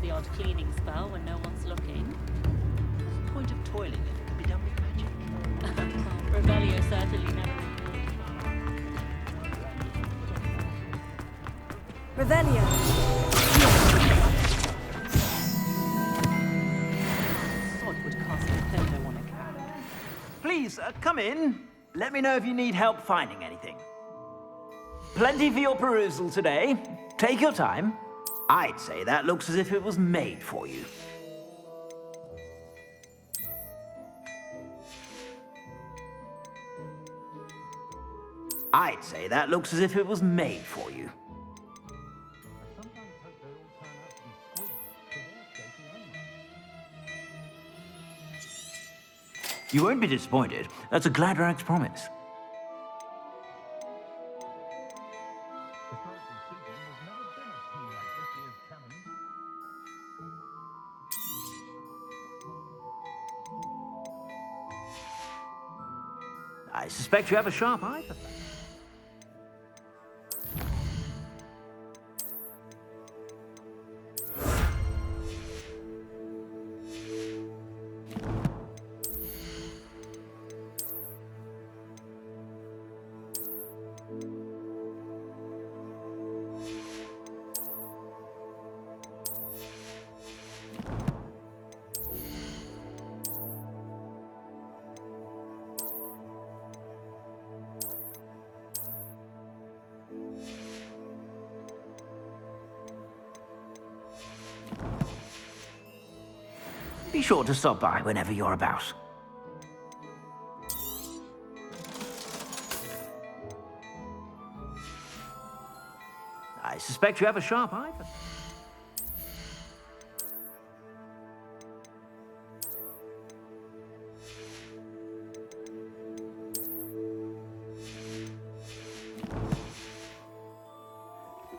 the odd cleaning spell when no one's looking. What's the point of toiling if it can be done with magic? Revelio certainly never. Revelio. Sod would cast a pillow on a cat. Please, come in. Let me know if you need help finding anything. Plenty for your perusal today. Take your time. I'd say that looks as if it was made for you. I'd say that looks as if it was made for you. You won't be disappointed. That's a Gladrag's promise. I suspect you have a sharp eye for that. Be sure to stop by whenever you're about. I suspect you have a sharp eye for that.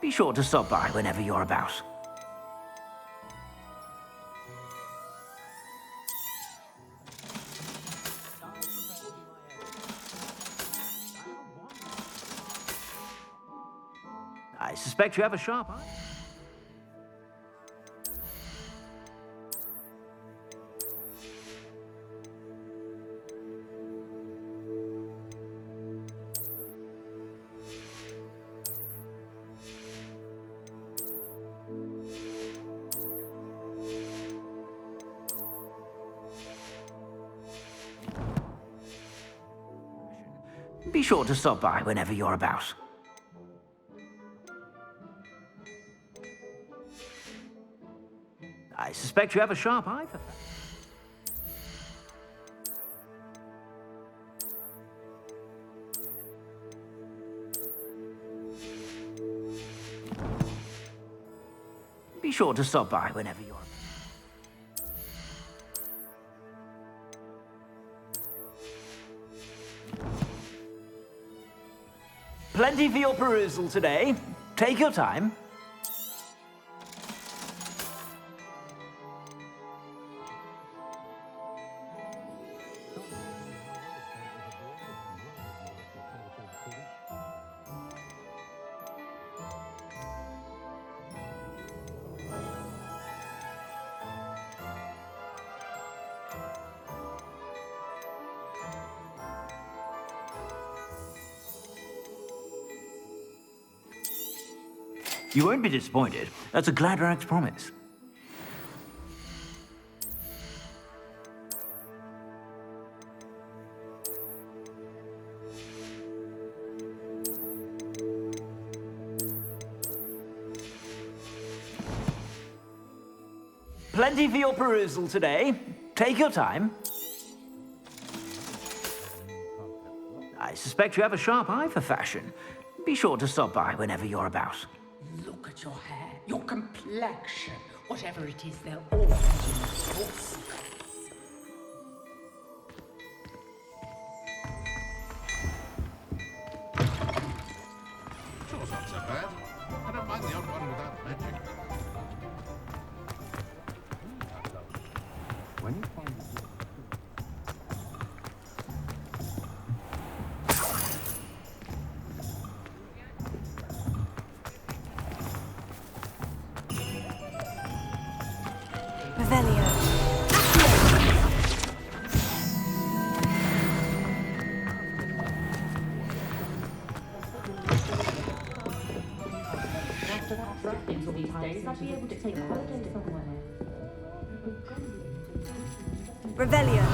Be sure to stop by whenever you're about. I suspect you have a sharp eye. Be sure to stop by whenever you're about. I suspect you have a sharp eye for that. Be sure to stop by whenever you're... Plenty for your perusal today. Take your time. You won't be disappointed. That's a Gladrag's promise. Plenty for your perusal today. Take your time. I suspect you have a sharp eye for fashion. Be sure to stop by whenever you're about. Look at your hair, your complexion, whatever it is, they're all awesome. Sure, it's not so bad. I don't mind the odd one without magic. When you find Revelio. These days, I'd be able to take a holiday somewhere. Revelio.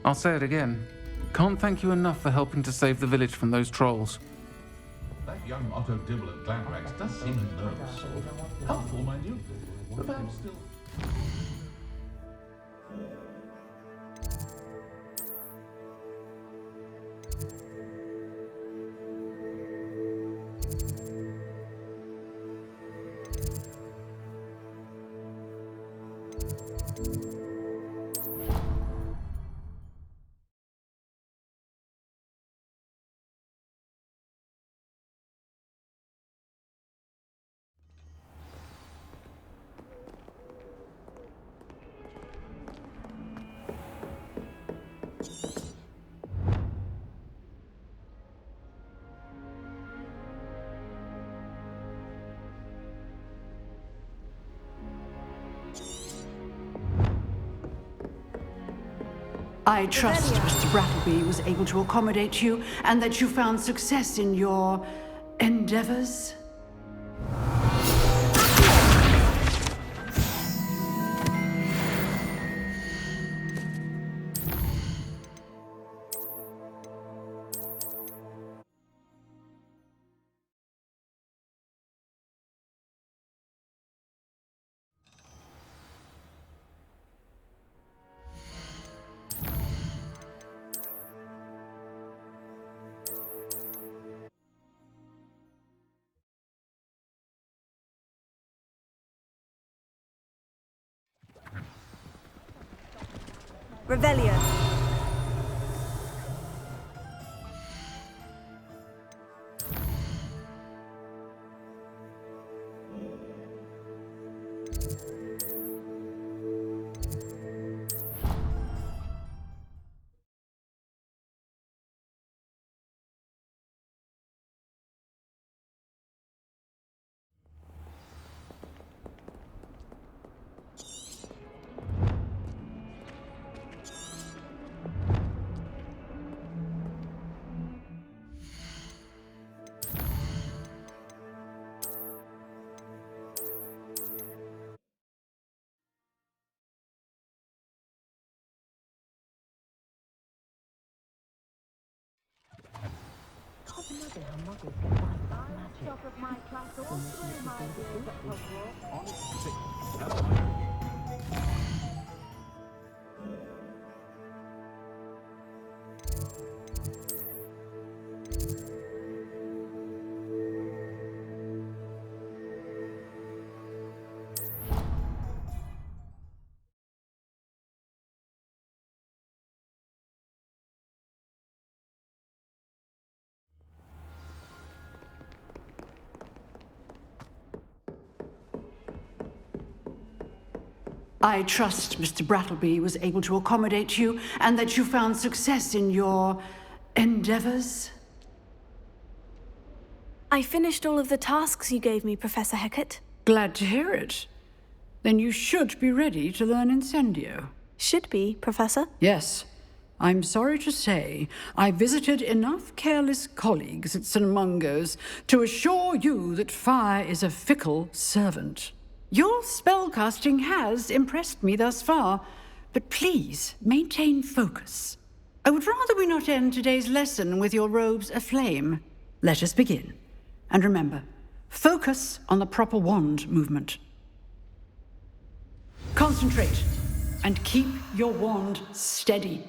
I'll say it again. Can't thank you enough for helping to save the village from those trolls. That young Otto Dibble at Glanrax does seem a nervous sort. Helpful, mind you, but perhaps still... I trust Mr. Brattleby was able to accommodate you and that you found success in your endeavors. Revelio. I trust Mr. Brattleby was able to accommodate you and that you found success in your endeavors. I finished all of the tasks you gave me, Professor Hecat. Glad to hear it. Then you should be ready to learn Incendio. Should be, Professor. Yes. I'm sorry to say, I visited enough careless colleagues at St. Mungo's to assure you that fire is a fickle servant. Your spellcasting has impressed me thus far, but please maintain focus. I would rather we not end today's lesson with your robes aflame. Let us begin. And remember, focus on the proper wand movement. Concentrate and keep your wand steady.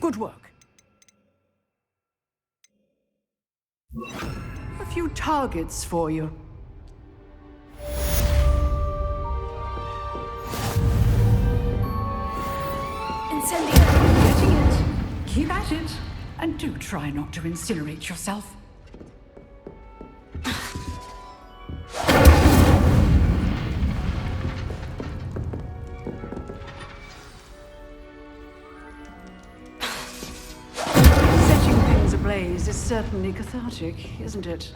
Good work. A few targets for you. Incendio. Getting it. Keep at it. And do try not to incinerate yourself. Setting things ablaze is certainly cathartic, isn't it?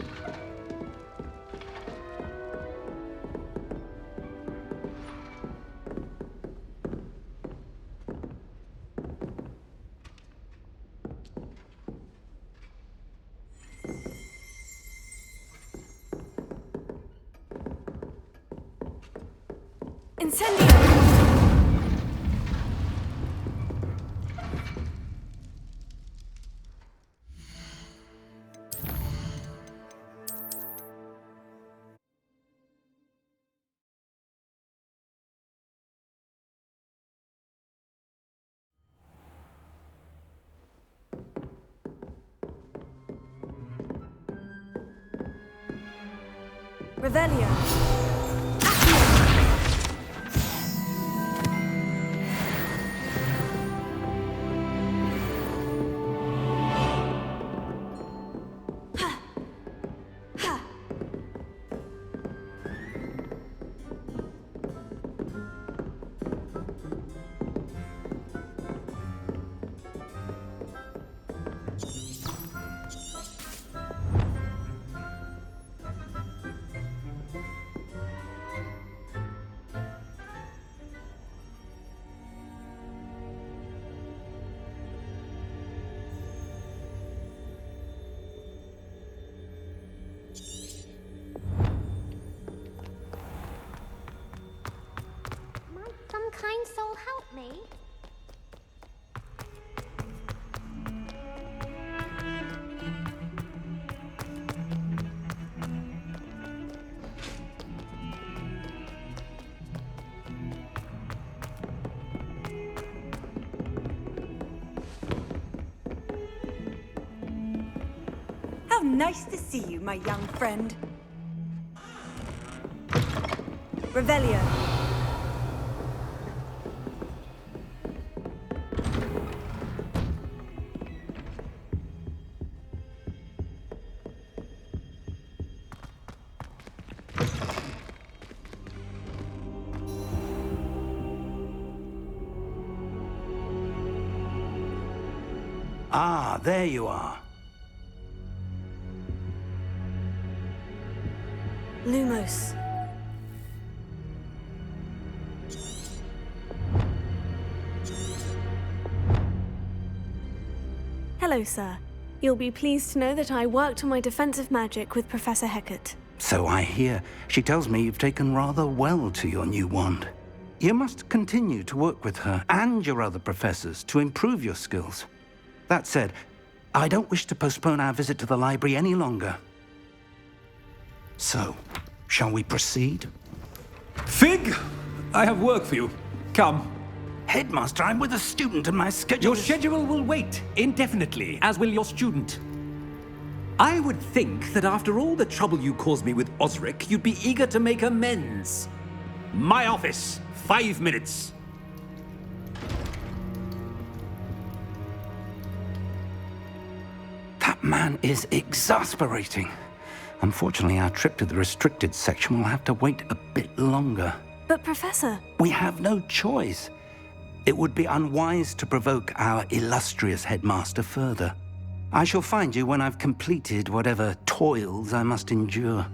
Incendio. Revelio. Might some kind soul help me? How nice to see you, my young friend. Revelio. Ah, there you are. Lumos. Hello, sir. You'll be pleased to know that I worked on my defensive magic with Professor Hecat. So I hear. She tells me you've taken rather well to your new wand. You must continue to work with her and your other professors to improve your skills. That said, I don't wish to postpone our visit to the library any longer. So, shall we proceed? Fig! I have work for you. Come. Headmaster, I'm with a student and my schedule Your schedule will wait indefinitely, as will your student. I would think that after all the trouble you caused me with Osric, you'd be eager to make amends. My office, 5 minutes. That man is exasperating. Unfortunately, our trip to the restricted section will have to wait a bit longer. But, Professor... We have no choice. It would be unwise to provoke our illustrious headmaster further. I shall find you when I've completed whatever toils I must endure.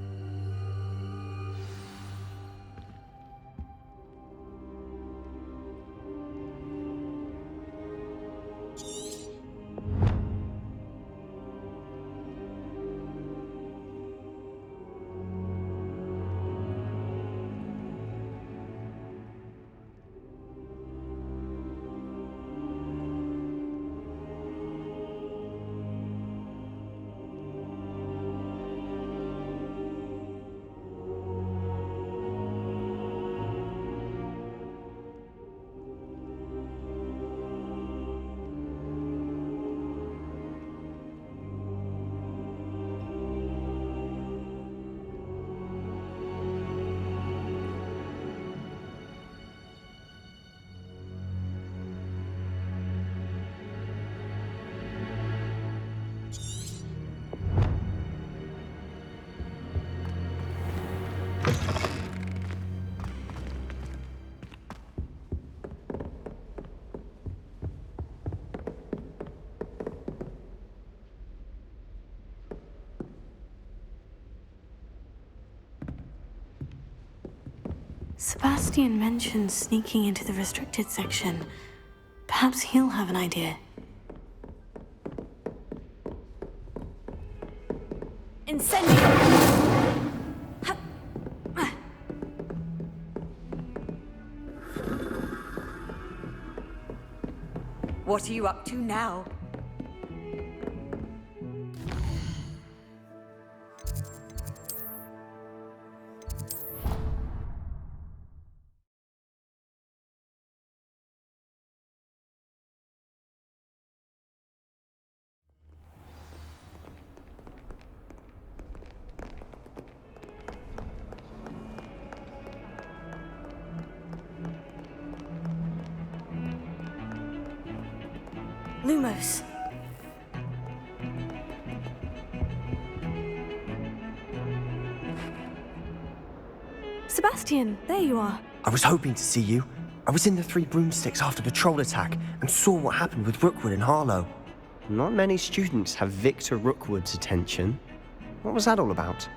Sebastian mentioned sneaking into the restricted section. Perhaps he'll have an idea. Incendio! What are you up to now? Lumos. Sebastian, there you are. I was hoping to see you. I was in the Three Broomsticks after the troll attack and saw what happened with Rookwood and Harlow. Not many students have Victor Rookwood's attention. What was that all about?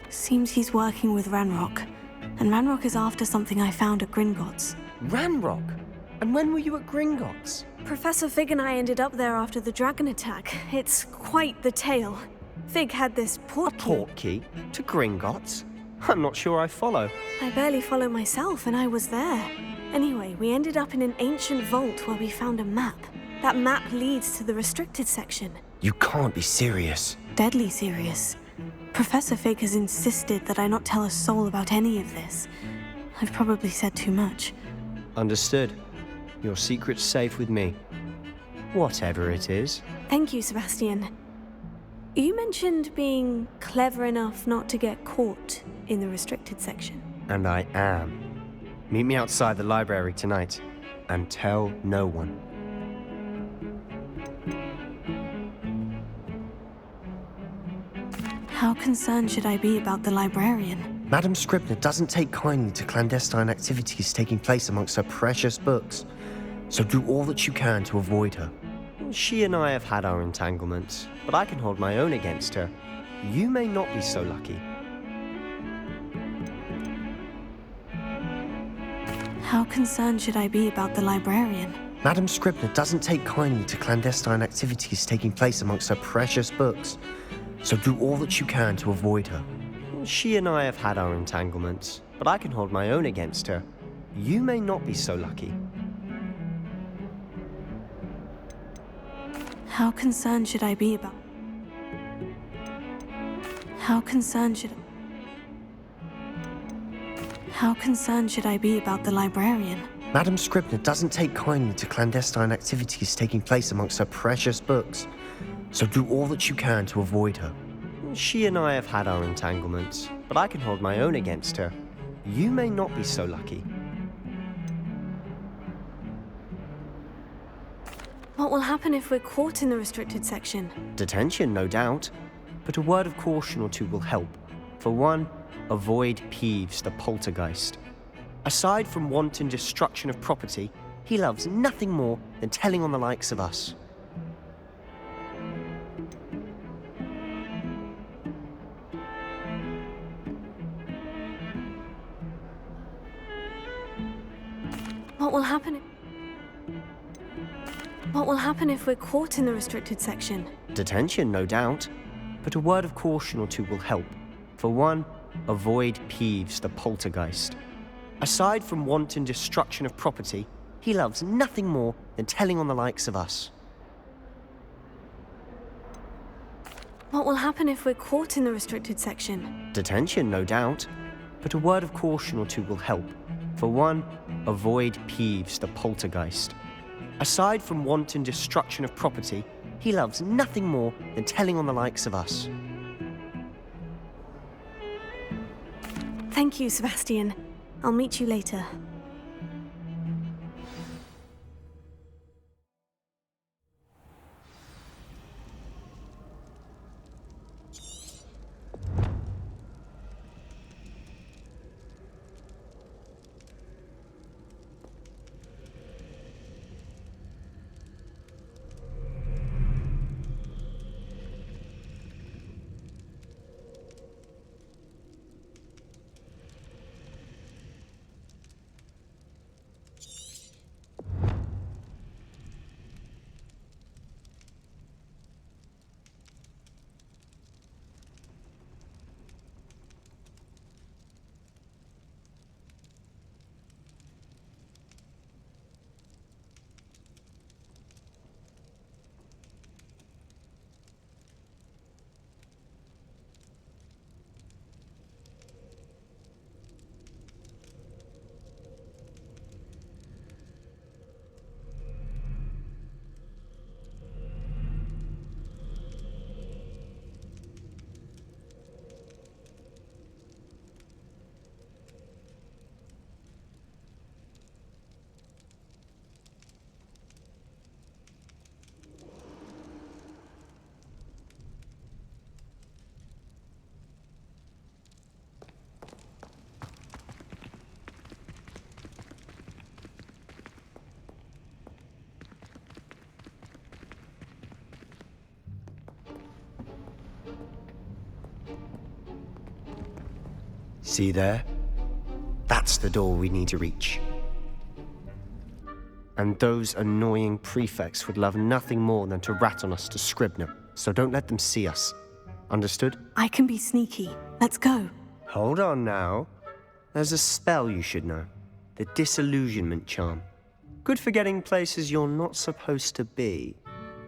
Seems he's working with Ranrock. And Ranrock is after something I found at Gringotts. Ranrock? And when were you at Gringotts? Professor Fig and I ended up there after the dragon attack. It's quite the tale. Fig had this portkey. Portkey? To Gringotts? I'm not sure I follow. I barely follow myself, and I was there. Anyway, we ended up in an ancient vault where we found a map. That map leads to the restricted section. You can't be serious. Deadly serious. Professor Fig has insisted that I not tell a soul about any of this. I've probably said too much. Understood. Your secret's safe with me. Whatever it is. Thank you, Sebastian. You mentioned being clever enough not to get caught in the restricted section. And I am. Meet me outside the library tonight, and tell no one. How concerned should I be about the librarian? Madam Scribner doesn't take kindly to clandestine activities taking place amongst her precious books, so do all that you can to avoid her. She and I have had our entanglements, but I can hold my own against her. You may not be so lucky. How concerned should I be about the librarian? Madam Scribner doesn't take kindly to clandestine activities taking place amongst her precious books, so do all that you can to avoid her. She and I have had our entanglements, but I can hold my own against her. You may not be so lucky. How concerned should I be about... How concerned should I be about the librarian? Madam Scribner doesn't take kindly to clandestine activities taking place amongst her precious books, so do all that you can to avoid her. She and I have had our entanglements, but I can hold my own against her. You may not be so lucky. What will happen if we're caught in the restricted section? Detention, no doubt. But a word of caution or two will help. For one, avoid Peeves, the poltergeist. Aside from wanton destruction of property, he loves nothing more than telling on the likes of us. What will happen if we're caught in the restricted section? Detention, no doubt. But a word of caution or two will help. For one, avoid Peeves, the poltergeist. Aside from wanton destruction of property, he loves nothing more than telling on the likes of us. What will happen if we're caught in the restricted section? Detention, no doubt. But a word of caution or two will help. For one, avoid Peeves, the poltergeist. Aside from wanton destruction of property, he loves nothing more than telling on the likes of us. Thank you, Sebastian. I'll meet you later. See there? That's the door we need to reach. And those annoying prefects would love nothing more than to rat on us to Scribner, so don't let them see us. Understood? I can be sneaky. Let's go. Hold on now. There's a spell you should know. The Disillusionment Charm. Good for getting places you're not supposed to be.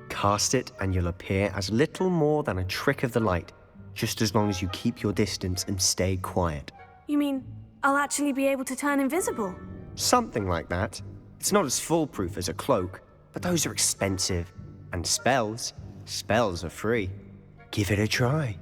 Cast it and you'll appear as little more than a trick of the light, just as long as you keep your distance and stay quiet. You mean I'll actually be able to turn invisible? Something like that. It's not as foolproof as a cloak, but those are expensive. And spells are free. Give it a try.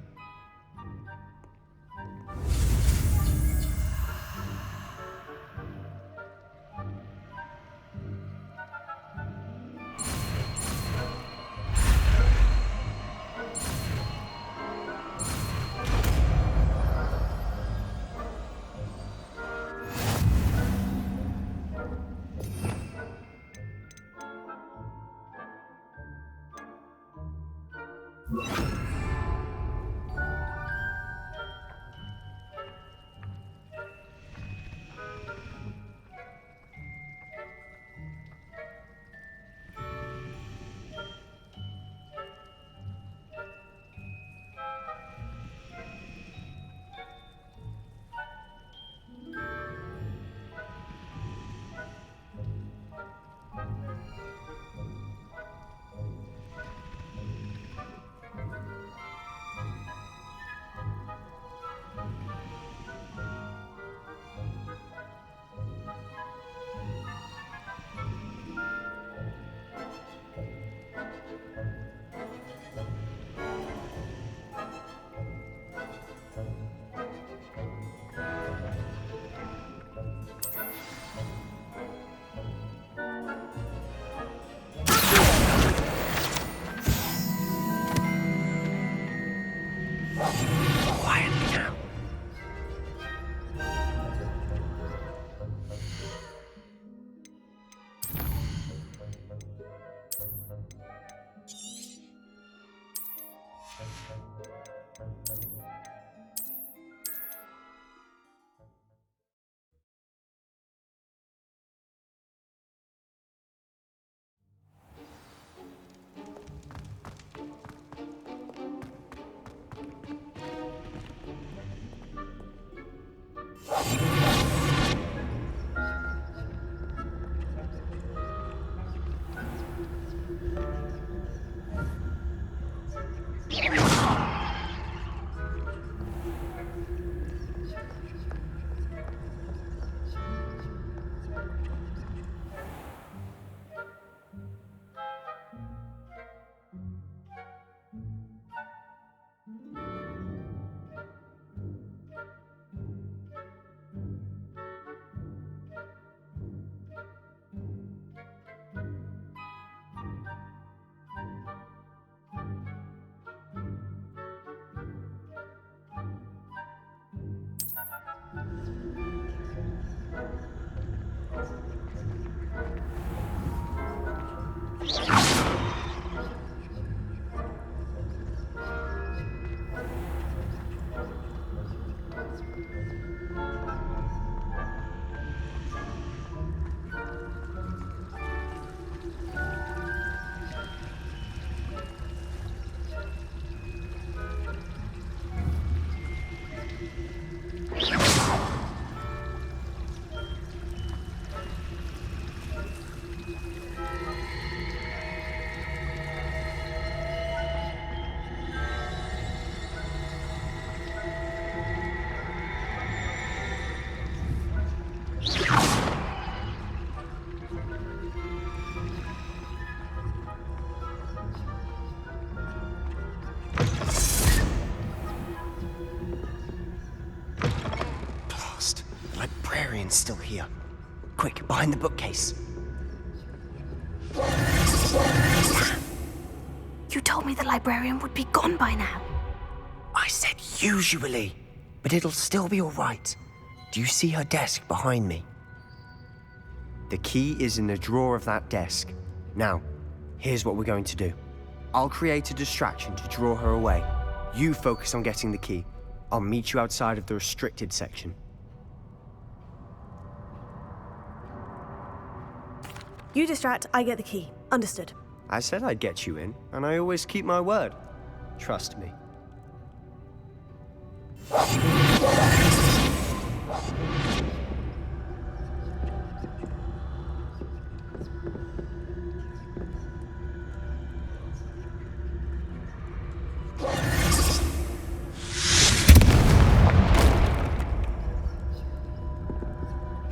Still here. Quick, behind the bookcase. You told me the librarian would be gone by now. I said usually, but it'll still be all right. Do you see her desk behind me? The key is in the drawer of that desk. Now, here's what we're going to do. I'll create a distraction to draw her away. You focus on getting the key. I'll meet you outside of the restricted section. You distract, I get the key. Understood. I said I'd get you in, and I always keep my word. Trust me.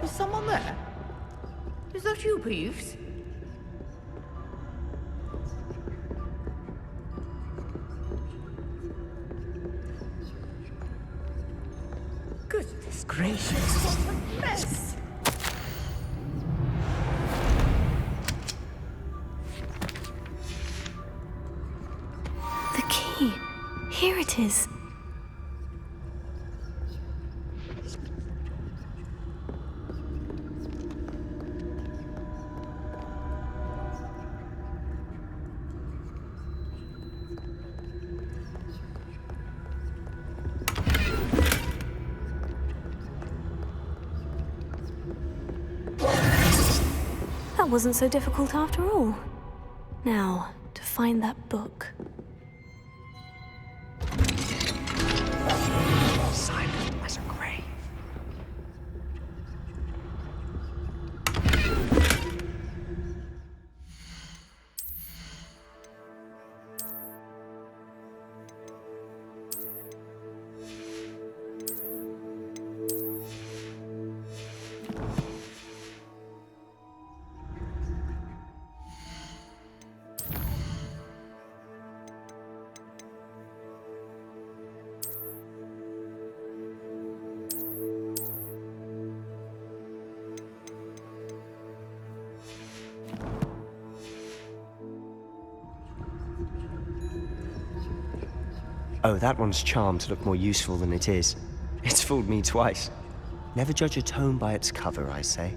Is someone there? Is that you, Peeves? Goodness gracious, what a mess! The key. Here it is. That wasn't so difficult after all. Now, to find that book. Silent as a grave. Oh, that one's charmed to look more useful than it is. It's fooled me twice. Never judge a tome by its cover, I say.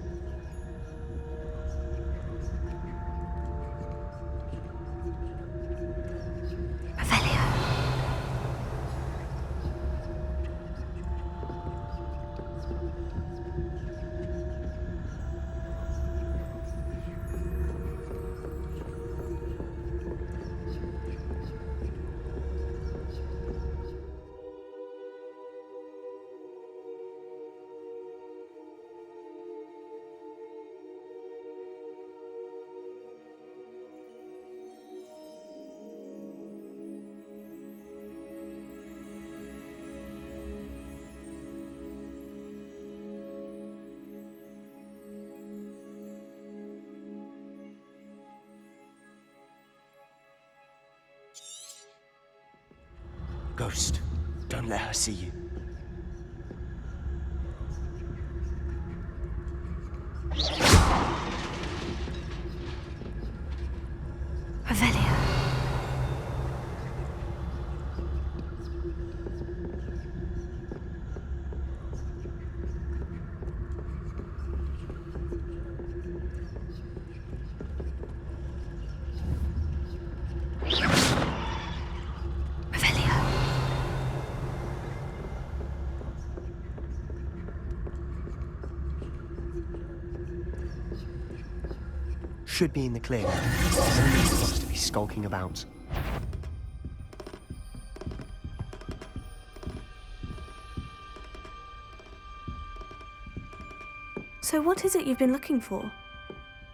Ghost, don't let her see you. Revelio. Should be in the clear. No need for us to be skulking about. So what is it you've been looking for?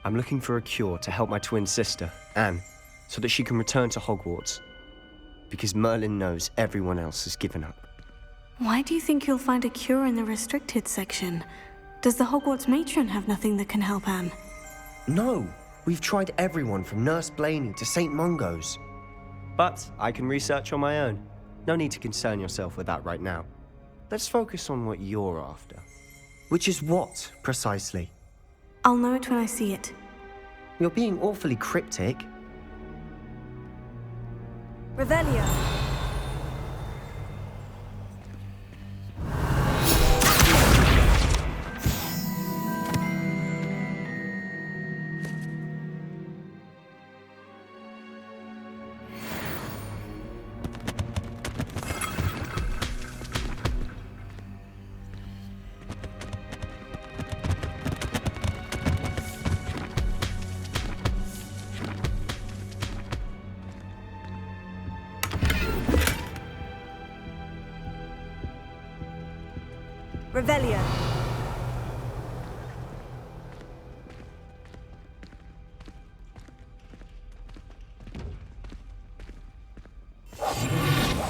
I'm looking for a cure to help my twin sister, Anne, so that she can return to Hogwarts. Because Merlin knows everyone else has given up. Why do you think you'll find a cure in the restricted section? Does the Hogwarts matron have nothing that can help Anne? No! We've tried everyone from Nurse Blaney to St. Mungo's. But I can research on my own. No need to concern yourself with that right now. Let's focus on what you're after. Which is what, precisely? I'll know it when I see it. You're being awfully cryptic. Revelio. Revelio.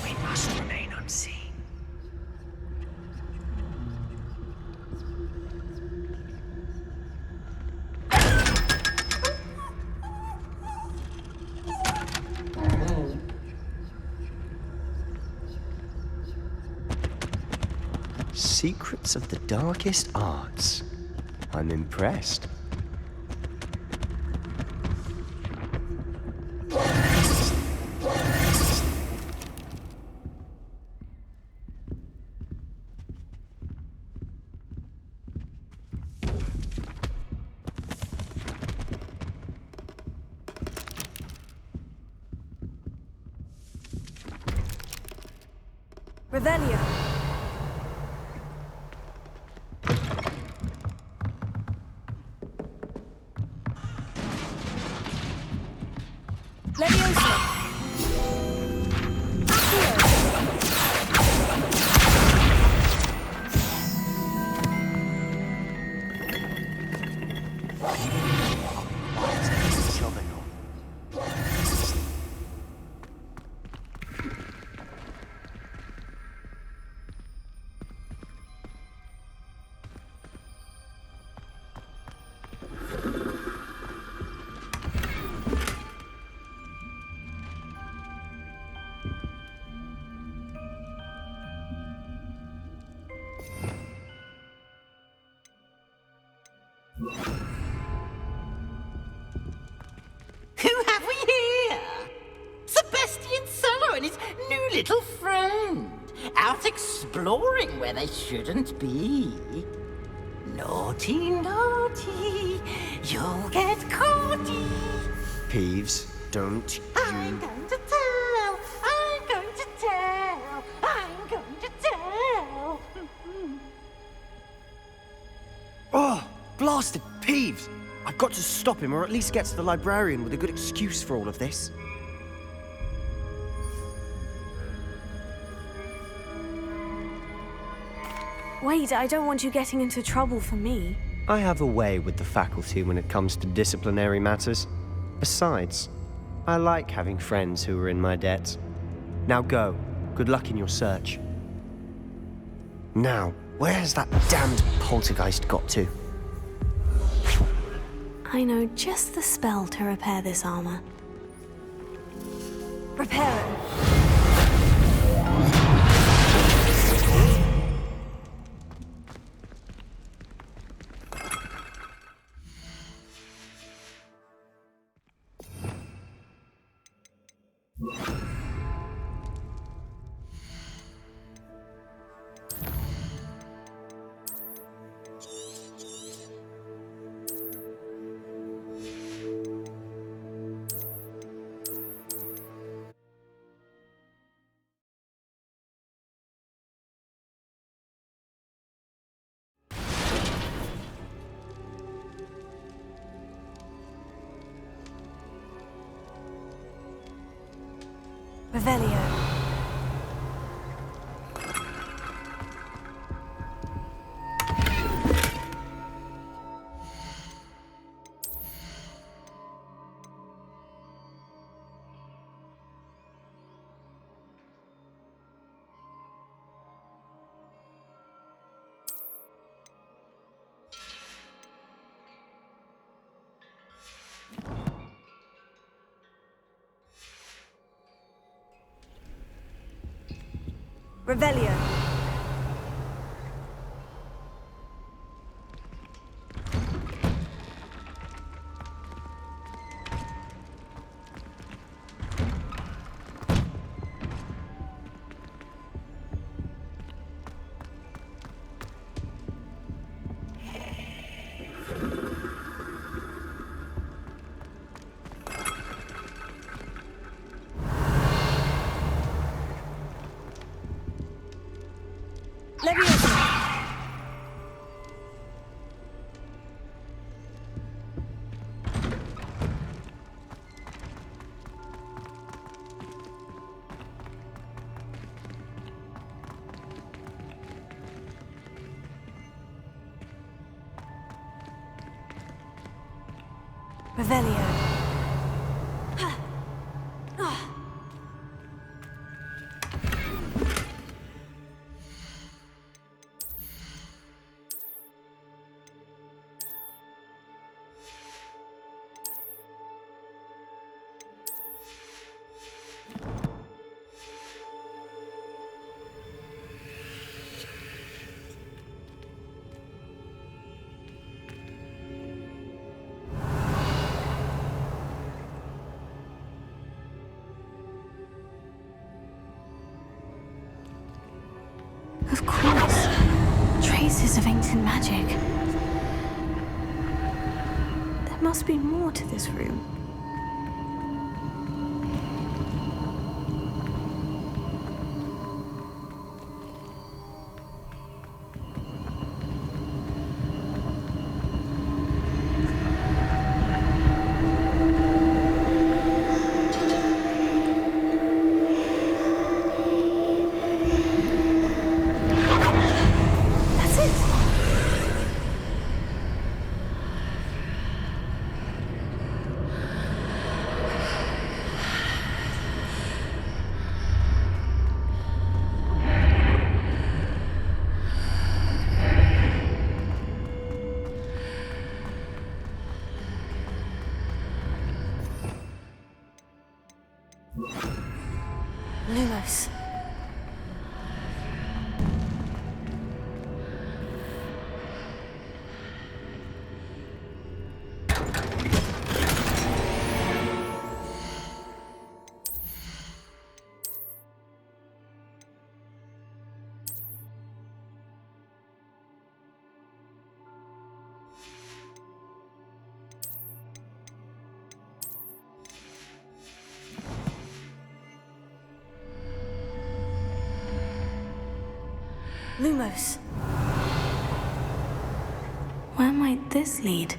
We must remain unseen. Secrets of the darkest arts. I'm impressed. Revelio. Leviosa. Who have we here? Sebastian Solo and his new little friend. Out exploring where they shouldn't be. Naughty, naughty. You'll get caughty. Peeves, don't I'm going to tell. I'm going to tell. I'm going to tell. Oh, blasted Peeves! I've got to stop him, or at least get to the librarian with a good excuse for all of this. Wait, I don't want you getting into trouble for me. I have a way with the faculty when it comes to disciplinary matters. Besides, I like having friends who are in my debt. Now go. Good luck in your search. Now, where has that damned poltergeist got to? I know just the spell to repair this armor. Repair it. Revelio. Revelio. Revelio. Of course. Traces of ancient magic. There must be more to this room. Lumos. Lumos. Where might this lead?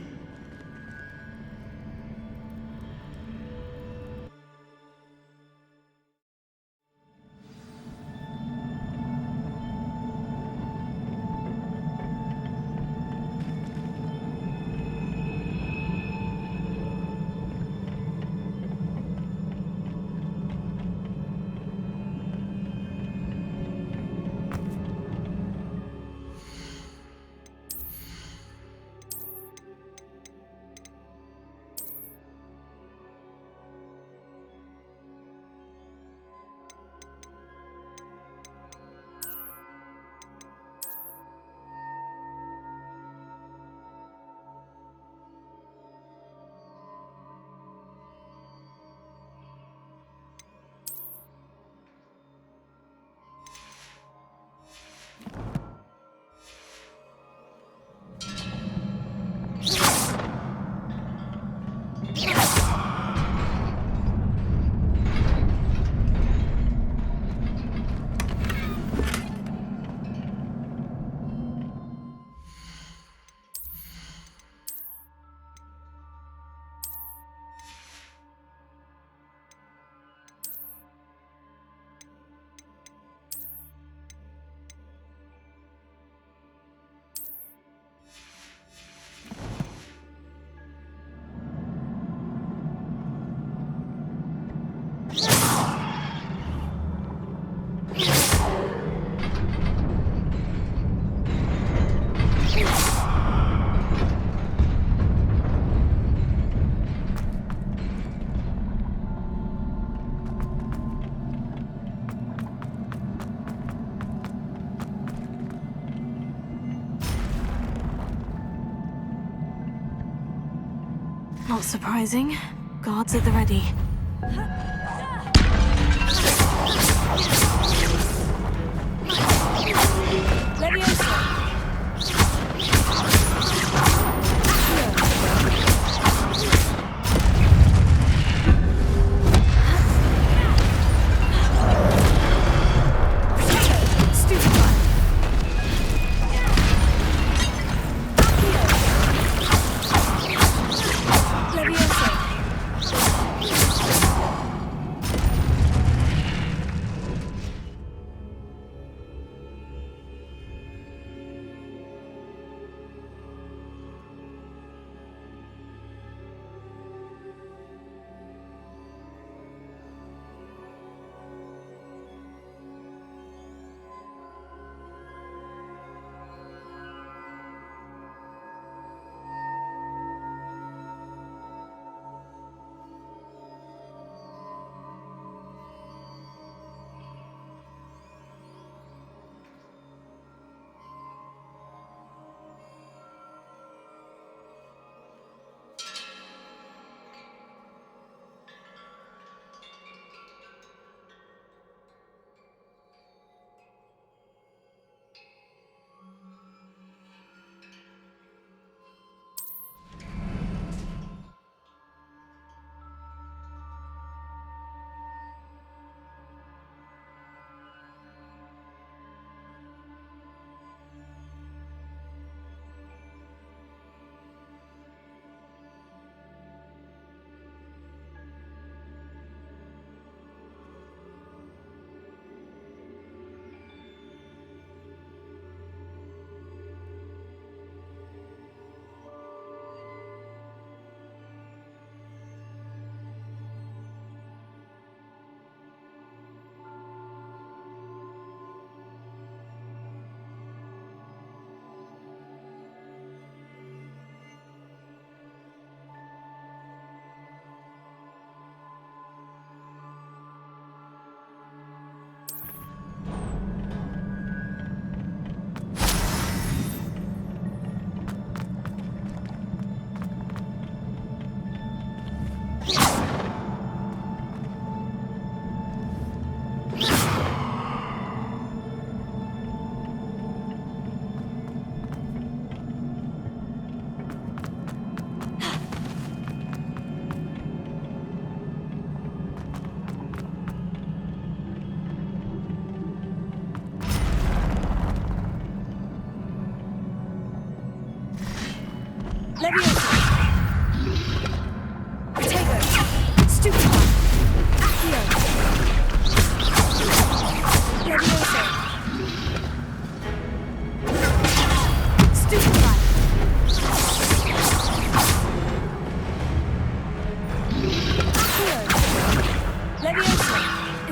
Not surprising. Guards at the ready.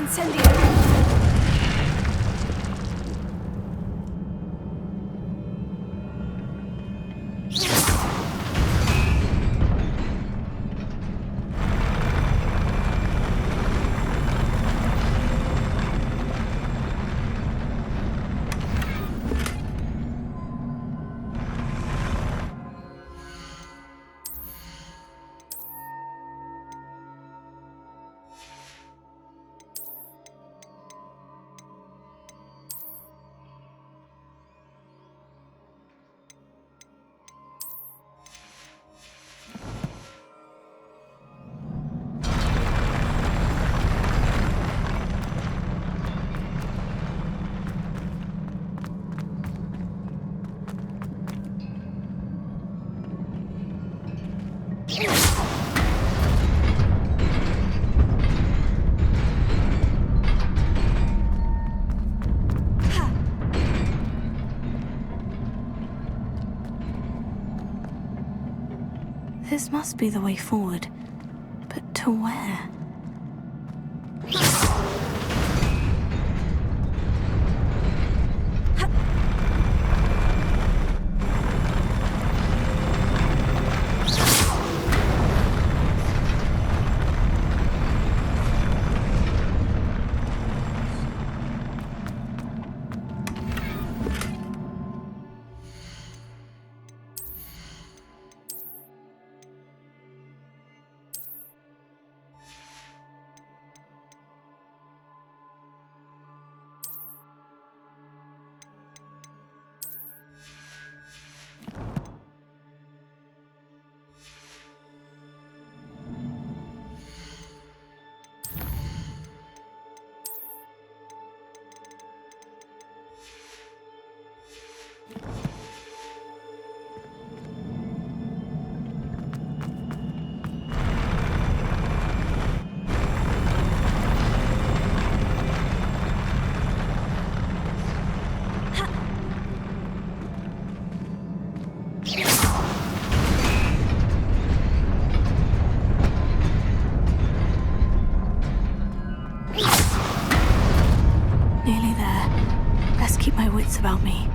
Incendio! This must be the way forward. But to where? Nearly there. Best keep my wits about me.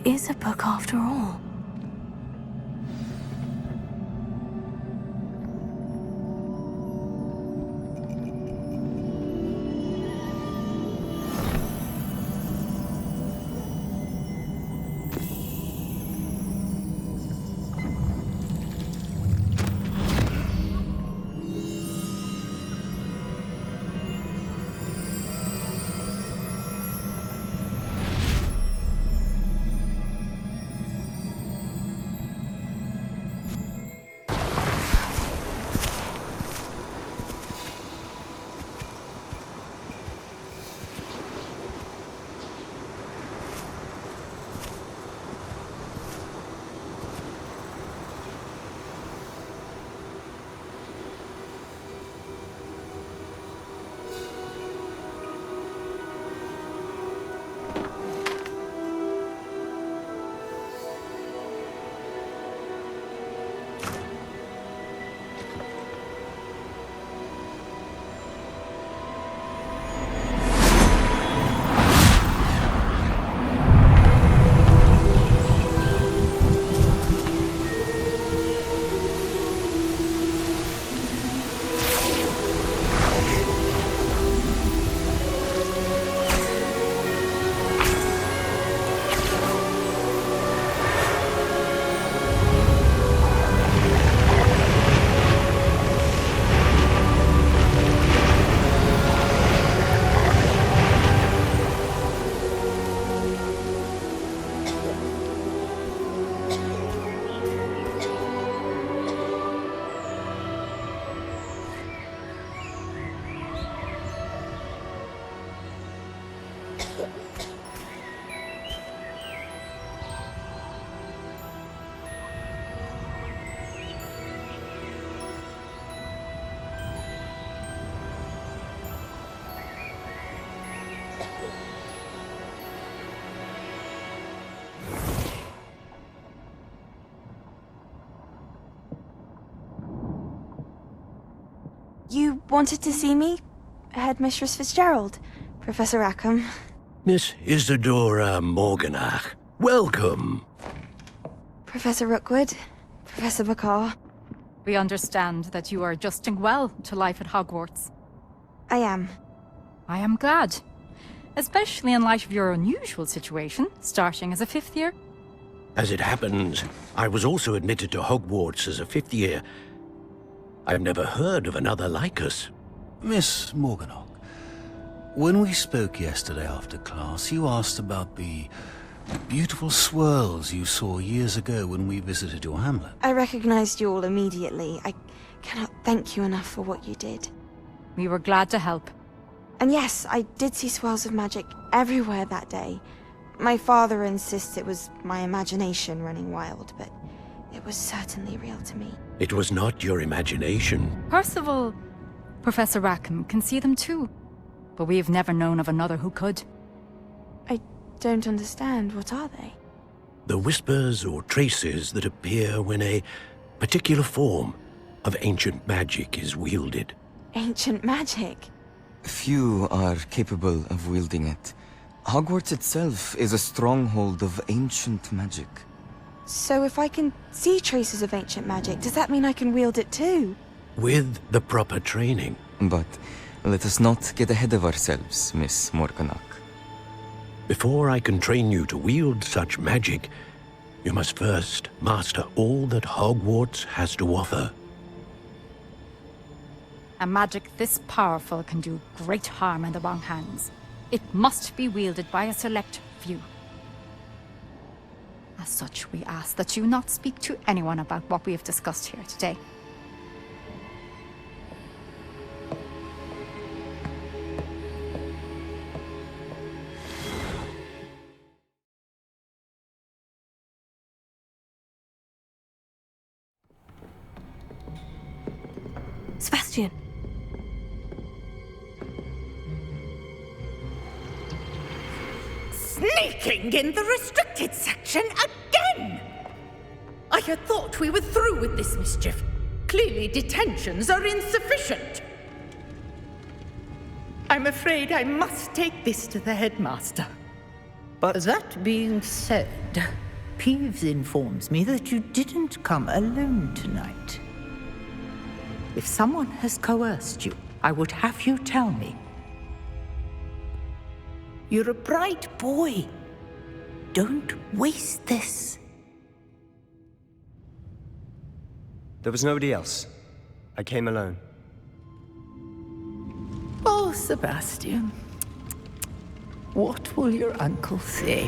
Is a book after all. You wanted to see me? Headmistress Fitzgerald, Professor Rackham. Miss Isadora Morganach, welcome. Professor Rookwood, Professor Bakar. We understand that you are adjusting well to life at Hogwarts. I am. I am glad. Especially in light of your unusual situation, starting as a 5th year. As it happens, I was also admitted to Hogwarts as a 5th year. I've never heard of another like us. Miss Morganach, when we spoke yesterday after class, you asked about the beautiful swirls you saw years ago when we visited your hamlet. I recognized you all immediately. I cannot thank you enough for what you did. We were glad to help. And yes, I did see swirls of magic everywhere that day. My father insists it was my imagination running wild, but it was certainly real to me. It was not your imagination. Percival, Professor Rackham can see them too. But we have never known of another who could. I don't understand. What are they? The whispers or traces that appear when a particular form of ancient magic is wielded. Ancient magic? Few are capable of wielding it. Hogwarts itself is a stronghold of ancient magic. So if I can see traces of ancient magic, does that mean I can wield it too? With the proper training. But let us not get ahead of ourselves, Miss Morganach. Before I can train you to wield such magic, you must first master all that Hogwarts has to offer. A magic this powerful can do great harm in the wrong hands. It must be wielded by a select few. As such, we ask that you not speak to anyone about what we have discussed here today. Sebastian. Sneaking in the restricted section again! I had thought we were through with this mischief. Clearly detentions are insufficient. I'm afraid I must take this to the headmaster. But that being said, Peeves informs me that you didn't come alone tonight. If someone has coerced you, I would have you tell me. You're a bright boy. Don't waste this. There was nobody else. I came alone. Oh, Sebastian. What will your uncle say?